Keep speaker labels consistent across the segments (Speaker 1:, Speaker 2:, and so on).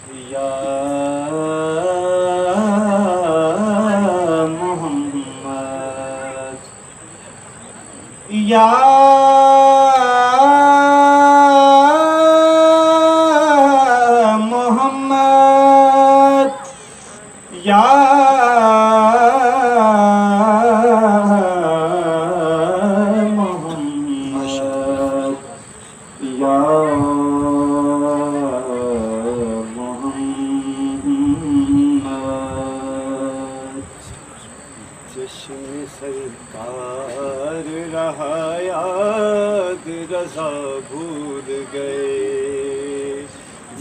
Speaker 1: یا محمد یا محمد یا سرکار رہا یاد رضا بھول گئے،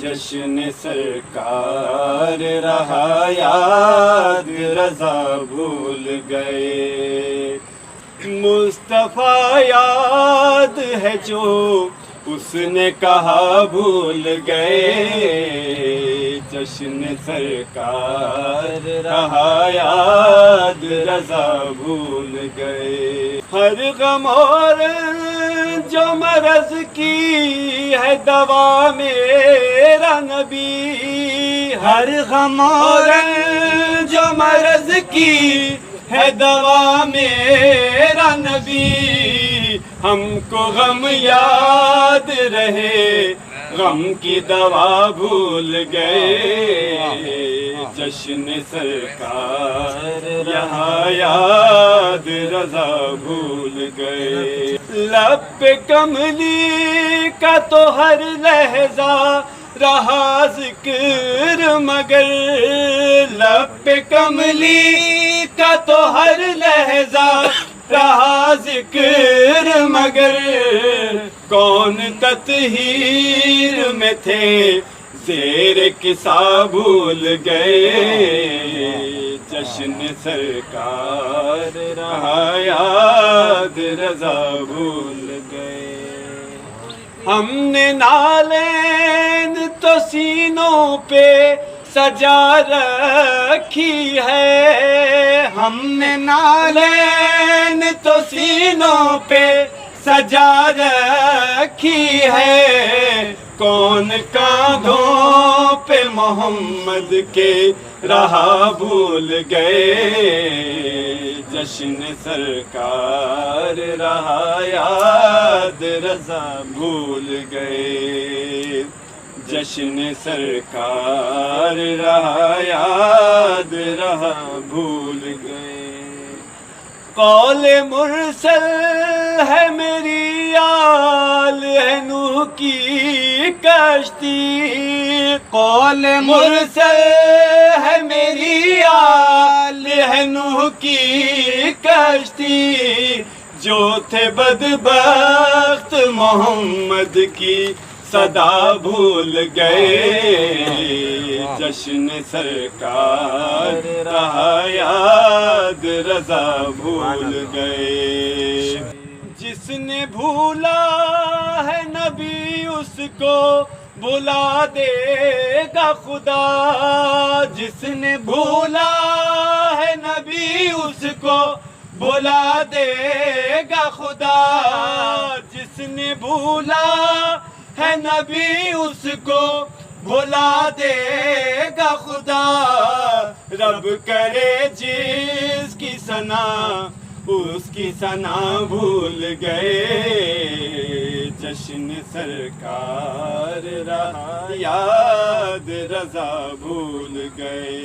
Speaker 1: جشن سرکار رہا یاد رضا بھول گئے، مصطفیٰ یاد ہے جو اس نے کہا بھول گئے، جشن سرکار رہا یاد رضا بھول گئے، ہر غم اور جو مرض کی ہے دوا میرا نبی، ہر غم اور جو مرض کی ہے دوا میرا نبی، ہم کو غم یاد رہے غم کی دوا بھول گئے، جشن سرکار یہاں یاد رضا بھول گئے، لب پہ کملی کا تو ہر لہجہ رہا ذکر مگر، لب پہ کملی کا تو ہر لہجہ رہا ذکر مگر، کون تطہیر میں تھے زیر کسا بھول گئے، جشن سرکار رہا یاد رضا بھول گئے، ہم نے نالین تو سینوں پہ سجا رکھی ہے، ہم نے نالین تو سینوں پہ سجا رکھی ہے، کون کاندھوں پہ محمد کے رہا بھول گئے، جشن سرکار رہا یاد رضا بھول گئے، جشن سرکار رہا یاد رہا بھول گئے، قول مرسل ہے میری آل ہے نوح کی کشتی، قول مرسل ہے میری آل ہے نوح کی کشتی، جو تھے بدبخت محمد کی صدا بھول گئے، جشن سرکار رہا یاد رضا بھول گئے، جس نے بھولا ہے نبی اس کو بلا دے گا خدا، جس نے بھولا ہے نبی اس کو بلا دے گا خدا، جس نے بھولا ہے نبی اس کو بھلا دے گا خدا، رب کرے جس کی ثنا اس کی ثنا بھول گئے، جشن سرکار رہا یاد رضا بھول گئے،